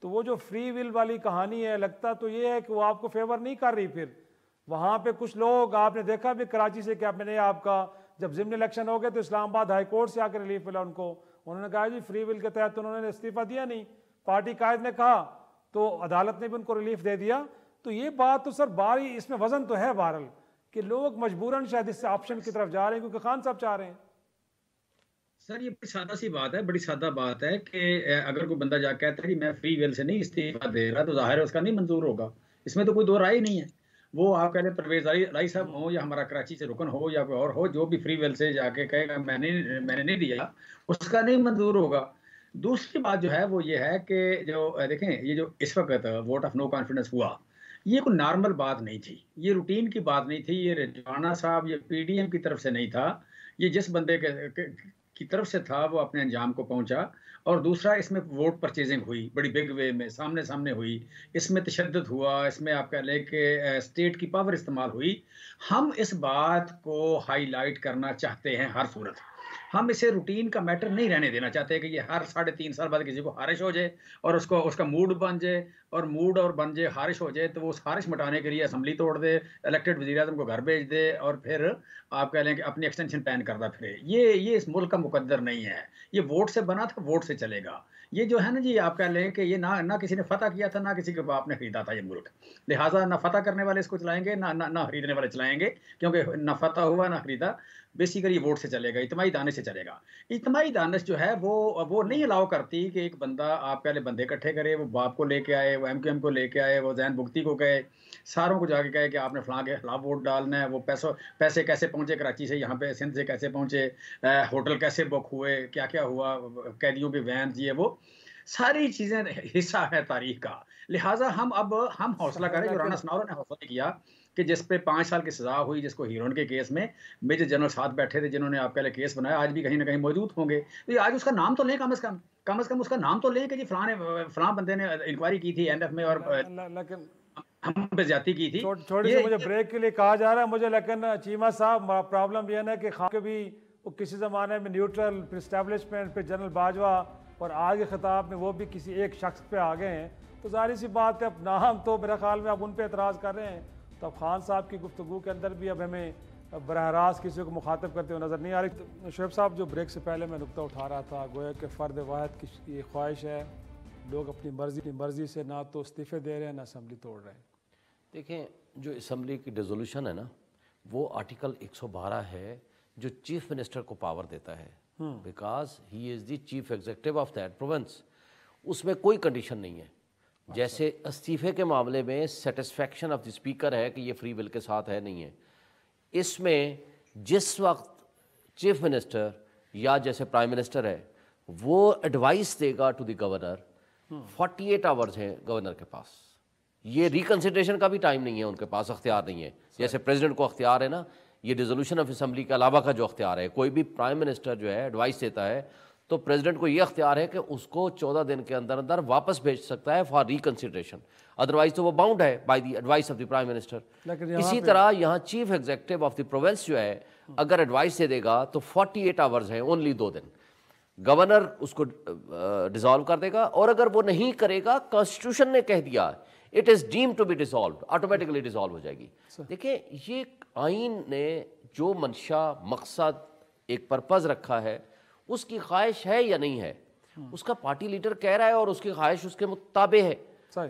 تو وہ جو فری ول والی کہانی ہے، لگتا تو یہ ہے کہ وہ آپ کو فیور نہیں کر رہی. پھر وہاں پہ کچھ لوگ آپ نے دیکھا بھی کراچی سے، کہ میں نے آپ کا جب ضمن الیکشن ہو گئے تو اسلام آباد ہائی کورٹ سے آ کے ریلیف ملا ان کو، انہوں نے کہا جی فری ول کے تحت انہوں نے استعفیٰ دیا نہیں، پارٹی قائد نے کہا تو عدالت نے بھی ان کو ریلیف دے دیا. تو یہ بات تو سر باری اس میں وزن تو ہے بہرحال کہ لوگ مجبوراً شاید اس سے آپشن کی طرف جا رہے ہیں کیونکہ خان صاحب چاہ رہے ہیں. سر یہ بڑی سادہ سی بات ہے، بڑی سادہ بات ہے کہ اگر کوئی بندہ جا کہتا ہے کہ میں فری ویل سے نہیں استعفیٰ دے رہا تو ظاہر ہے اس کا نہیں منظور ہوگا، اس میں تو کوئی دو رائے نہیں ہے. وہ آپ کہہ لیں پرویز الہی صاحب ہو یا ہمارا کراچی سے رکن ہو یا کوئی اور ہو، جو بھی فری ویل سے جا کے کہے گا میں نے نہیں دیا، اس کا نہیں منظور ہوگا. دوسری بات جو ہے وہ یہ ہے کہ جو دیکھیں یہ جو اس وقت ووٹ آف نو کانفیڈنس ہوا، یہ کوئی نارمل بات نہیں تھی، یہ روٹین کی بات نہیں تھی، یہ رجوانہ صاحب یہ پی ڈی ایم کی طرف سے نہیں تھا، یہ جس بندے کی طرف سے تھا وہ اپنے انجام کو پہنچا. اور دوسرا اس میں ووٹ پرچیزنگ ہوئی بڑی بگ وے میں، سامنے ہوئی، اس میں تشدد ہوا، اس میں آپ کہہ لیں کہ اسٹیٹ کی پاور استعمال ہوئی. ہم اس بات کو ہائی لائٹ کرنا چاہتے ہیں ہر صورت، ہم اسے روٹین کا میٹر نہیں رہنے دینا چاہتے کہ یہ ہر 3.5 سال بعد کسی کو خارش ہو جائے اور اس کا موڈ بن جائے اور بن جائے، خارش ہو جائے تو وہ اس خارش مٹانے کے لیے اسمبلی توڑ دے، الیکٹڈ وزیر اعظم کو گھر بھیج دے اور پھر آپ کہہ لیں کہ اپنی ایکسٹینشن پلان کرتا پھرے. یہ اس ملک کا مقدر نہیں ہے. یہ ووٹ سے بنا تھا، ووٹ سے چلے گا. یہ جو ہے نا جی، آپ کہہ لیں کہ یہ نہ کسی نے فتح کیا تھا، نہ کسی کے باپ نے خریدا تھا یہ ملک. لہٰذا نہ فتح کرنے والے اس کو چلائیں گے، نہ خریدنے والے چلائیں گے، کیونکہ نہ فتح ہوا نہ خریدا. بیسیکلی ووٹ سے چلے گا، اجتماعی دانش سے چلے گا. اجتماعی دانش جو ہے وہ نہیں الاؤ کرتی کہ ایک بندہ آپ پہلے بندے اکٹھے کرے، وہ باپ کو لے کے آئے، وہ ایم کیو ایم کو لے کے آئے، وہ زین بگتی کو کہے، ساروں کو جا کے کہے کہ آپ نے فلاں کے خلاف ووٹ ڈالنا ہے. وہ پیسے کیسے پہنچے کراچی سے یہاں پہ، سندھ سے کیسے پہنچے، ہوٹل کیسے بک ہوئے، کیا کیا ہوا، قیدیوں کے وین، یہ وہ ساری چیزیں حصہ ہے تاریخ کا. لہٰذا ہم حوصلہ کریں، جو رانا ثناءاللہ نے حوصلہ کیا کہ جس پہ 5 سال کی سزا ہوئی، جس کو ہیرون کے کیس میں میجر جنرل ساتھ بیٹھے تھے جنہوں نے آپ پہلے کیس بنایا، آج بھی کہیں نہ کہیں موجود ہوں گے. تو آج اس کا نام تو لیں، کم از کم اس کا نام تو لیں کہ جی فلاں بندے نے انکوائری کی تھی این ایف میں اور لیکن ہم پہ زیادتی کی تھی. چھوٹی سی مجھے بریک کے لیے کہا جا رہا ہے مجھے، لیکن چیمہ صاحب پرابلم یہ ہے کہ خان کے بھی وہ کسی زمانے میں نیوٹرل، پھر اسٹیبلشمنٹ، پھر جنرل باجوہ، اور آج کے خطاب میں وہ بھی کسی ایک شخص پہ آ گئے ہیں. تو ظاہر سی بات ہے، اب نام تو میرے خیال میں اب ان پہ اعتراض کر رہے ہیں، تو اب خان صاحب کی گفتگو کے اندر بھی اب ہمیں براہ راست کسی کو مخاطب کرتے ہوئے نظر نہیں آ رہی. شعیب صاحب، جو بریک سے پہلے میں نقطہ اٹھا رہا تھا، گویا کہ فرد واحد کی یہ خواہش ہے، لوگ اپنی مرضی سے نہ تو استعفے دے رہے ہیں نہ اسمبلی توڑ رہے ہیں. دیکھیں، جو اسمبلی کی ڈیزولوشن ہے نا، وہ آرٹیکل 112 ہے جو چیف منسٹر کو پاور دیتا ہے، because he is the chief executive of that province. اس میں کوئی کنڈیشن نہیں ہے. جیسے استعفے کے معاملے میں سیٹسفیکشن آف دی اسپیکر ہے کہ یہ فری ول کے ساتھ ہے، نہیں ہے. اس میں جس وقت چیف منسٹر یا جیسے پرائم منسٹر ہے وہ ایڈوائس دے گا ٹو دی گورنر، 48 آورز ہیں گورنر کے پاس. یہ ریکنسیڈریشن کا بھی ٹائم نہیں ہے ان کے پاس، اختیار نہیں ہے. جیسے پریزیڈنٹ کو اختیار ہے نا، یہ ڈیزولوشن آف اسمبلی کے علاوہ کا جو اختیار ہے، کوئی بھی پرائم منسٹر جو ہے ایڈوائس دیتا ہے تو پریزیڈنٹ کو یہ اختیار ہے کہ اس کو 14 دن کے اندر واپس بھیج سکتا ہے فار ریکنسیڈریشن، ادروائز تو وہ باؤنڈ ہے by the advice of the prime minister. اسی طرح یہاں chief executive of the province جو ہے اگر ایڈوائس دے دے گا تو 48 آورز ہیں، اونلی 2 دن. گورنر اس کو ڈیزالو کر دے گا، اور اگر وہ نہیں کرے گا، کانسٹیٹیوشن نے کہہ دیا it is deemed to be dissolved, automatically dissolve ہو جائے گی. دیکھیں، یہ آئین نے جو منشا، مقصد، ایک پرپز رکھا ہے، اس کی خواہش ہے یا نہیں ہے، اس کا پارٹی لیڈر کہہ رہا ہے اور اس کی خواہش اس کے مطابق ہے.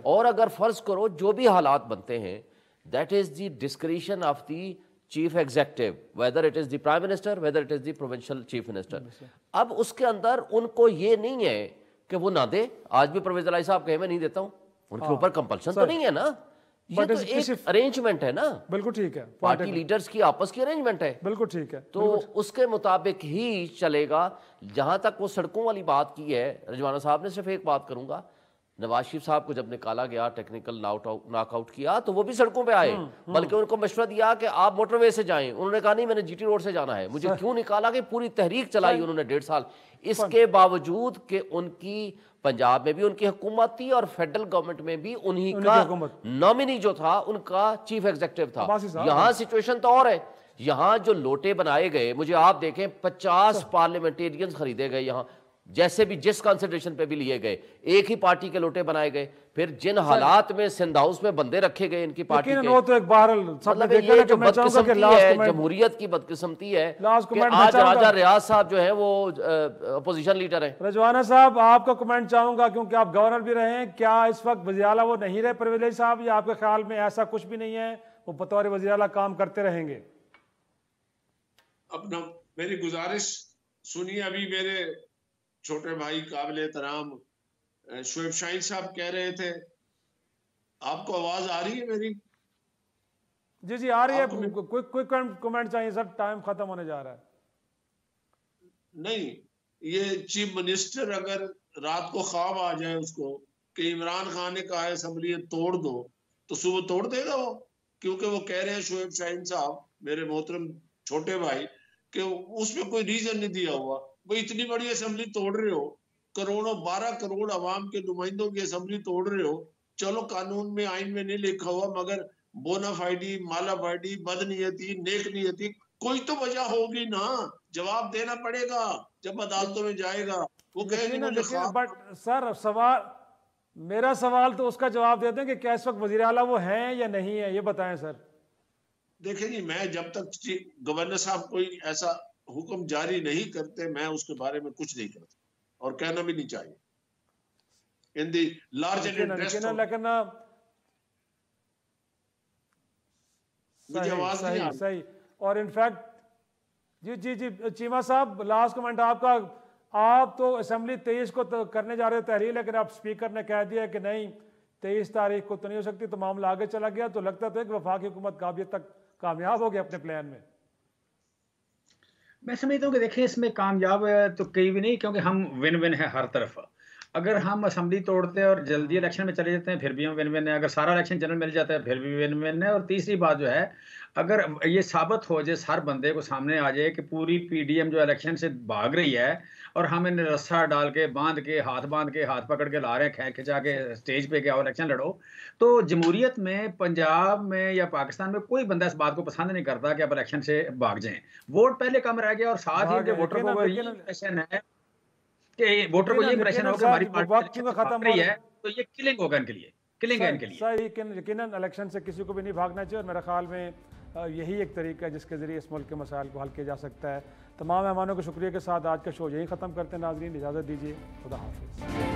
اور اگر فرض کرو جو بھی حالات بنتے ہیں، that is the discretion of the chief executive, whether it is the prime minister, whether it is the provincial chief minister. اب اس کے اندر ان کو یہ نہیں ہے کہ وہ نہ دے. آج بھی پرویز الہی صاحب کہے میں نہیں دیتا ہوں، ان کے اوپر کمپلشن تو نہیں ہے نا، یہ تو ایک ارینجمنٹ ہے نا. بالکل ٹھیک ہے، پارٹی لیڈرز کی آپس کی ارینجمنٹ ہے. بالکل ٹھیک ہے، تو اس کے مطابق ہی چلے گا. جہاں تک وہ سڑکوں والی بات کی ہے رضوانہ صاحب نے، صرف ایک بات کروں گا، نواز شریف صاحب کو جب نکالا گیا، ٹیکنیکل ناک آؤٹ کیا، تو وہ بھی سڑکوں پہ آئے، بلکہ ان کو مشورہ دیا کہ آپ موٹر وے سے جائیں. انہوں نے کہا نہیں، میں نے جی ٹی روڈ سے جانا ہے. مجھے کیوں نکالا کہ پوری تحریک چلائی انہوں نے 1.5 سال. اس کے باوجود کہ ان کی پنجاب میں بھی ان کی حکومت تھی اور فیڈرل گورنمنٹ میں بھی انہی کا نامنی جو تھا ان کا چیف ایگزیکٹو تھا. یہاں سچویشن تو اور ہے. یہاں جو لوٹے بنائے گئے، مجھے آپ دیکھیں 50 پارلیمنٹیرینز خریدے گئے یہاں، جیسے بھی جس کنسیڈریشن پہ بھی لیے گئے، ایک ہی پارٹی کے لوٹے بنائے گئے. پھر جن حالات میں سندھ ہاؤس میں بندے رکھے گئے ان کی پارٹی کے، مطلب یہ جو بدقسمتی ہے، جمہوریت کی بدقسمتی ہے کہ آج راجہ ریاض صاحب جو ہیں وہ اپوزیشن لیڈر ہیں. رضوانہ صاحب، آپ کا کمنٹ چاہوں گا کیونکہ آپ گورنر بھی رہے ہیں. کیا اس وقت وزیر اعلیٰ وہ نہیں رہے پرویز الہی صاحب، یا آپ کے خیال میں ایسا کچھ بھی نہیں ہے، وہ بطور وزیر اعلیٰ کام کرتے رہیں گے؟ اپنا میری گزارش سنیے. ابھی میرے چھوٹے بھائی قابل احترام شعیب شاہین صاحب کہہ رہے تھے، آپ کو آواز آ رہی ہے میری؟ جی آ رہی ہے. کوئی کمنٹ چاہیے سر، ٹائم ختم ہونے جا رہا ہے. نہیں، یہ چیف منسٹر اگر رات کو خواب آ جائے اس کو کہ عمران خان نے کہا ہے اسمبلی توڑ دو، تو صبح توڑ دے گا وہ. کیونکہ وہ کہہ رہے ہیں شعیب شاہین صاحب، میرے محترم چھوٹے بھائی، کہ اس میں کوئی ریزن نہیں دیا ہوا. وہ اتنی بڑی اسمبلی توڑ رہے ہو، 12 کروڑ عوام کے نمائندوں کی اسمبلی توڑ رہے ہو. چلو قانون میں، آئین میں نہیں لکھا ہوا، مگر بونا فائڈی، مالا فائڈی، بد نیتی، نیک نیتی کوئی تو وجہ ہوگی نا، جواب دینا پڑے گا جب عدالتوں میں جائے گا. وہ کہے گی مجھے خواب. بٹ سر سوال، میرا سوال تو اس کا جواب دے دیں کہ کیا اس وقت وزیر اعلیٰ وہ ہیں یا نہیں ہیں، یہ بتائیں سر. دیکھیں جی، میں جب تک گورنر صاحب کوئی ایسا حکم جاری نہیں کرتے میں اس کے بارے میں کچھ نہیں کرتا اور کہنا بھی نہیں چاہیے. ان دی لارجر انٹرسٹ. لیکن مجھے آواز نہیں آ رہی. صحیح. اور انفیکٹ جی چیمہ صاحب، لاسٹ کمنٹ آپ کا. آپ تو اسمبلی 23 کو کرنے جا رہے تحریر، لیکن آپ اسپیکر نے کہہ دیا کہ نہیں 23 تاریخ کو تو نہیں ہو سکتی، تو معاملہ آگے چلا گیا. تو لگتا تو ہے کہ وفاقی حکومت کابلیت تک کامیاب ہو گیا اپنے پلان میں. میں سمجھتا ہوں کہ دیکھیں اس میں کامیاب تو کئی بھی نہیں، کیونکہ ہم ون ون ہے ہر طرف. اگر ہم اسمبلی توڑتے ہیں اور جلدی الیکشن میں چلے جاتے ہیں پھر بھی ہم ون ون ہے. اگر سارا الیکشن جنرل مل جاتا ہے پھر بھی ون ون ہے. اور تیسری بات جو ہے، اگر یہ ثابت ہو جائے، ہر بندے کو سامنے آ جائے کہ پوری پی ڈی ایم جو الیکشن سے بھاگ رہی ہے اور ہم انہیں رسا ڈال کے باندھ کے ہاتھ پکڑ کے لا رہے ہیں کھچا کے اسٹیج پہ کہ آؤ الیکشن لڑو، تو جمہوریت میں پنجاب میں یا پاکستان میں کوئی بندہ اس بات کو پسند نہیں کرتا کہ اب الیکشن سے بھاگ جائیں. ووٹ پہلے کم رہ گیا، اور ساتھ ہی ووٹر کو یہ امپریشن ہے کہ ووٹر کو یہ امپریشن ہو کہ ہماری پارٹی ختم رہی ہے تو یہ کلنگ ہوگا ان کے لیے، کلنگ ہے ان کے لیے. صحیح. یقیناً الیکشن سے کسی کو بھی نہیں بھاگنا چاہیے، اور میرے خیال میں یہی ایک طریقہ ہے جس کے ذریعے اس ملک کے مسائل کو حل کیا جا سکتا ہے. تمام مہمانوں کو شکریہ کے ساتھ آج کا شو یہی ختم کرتے ہیں. ناظرین اجازت دیجیے، خدا حافظ.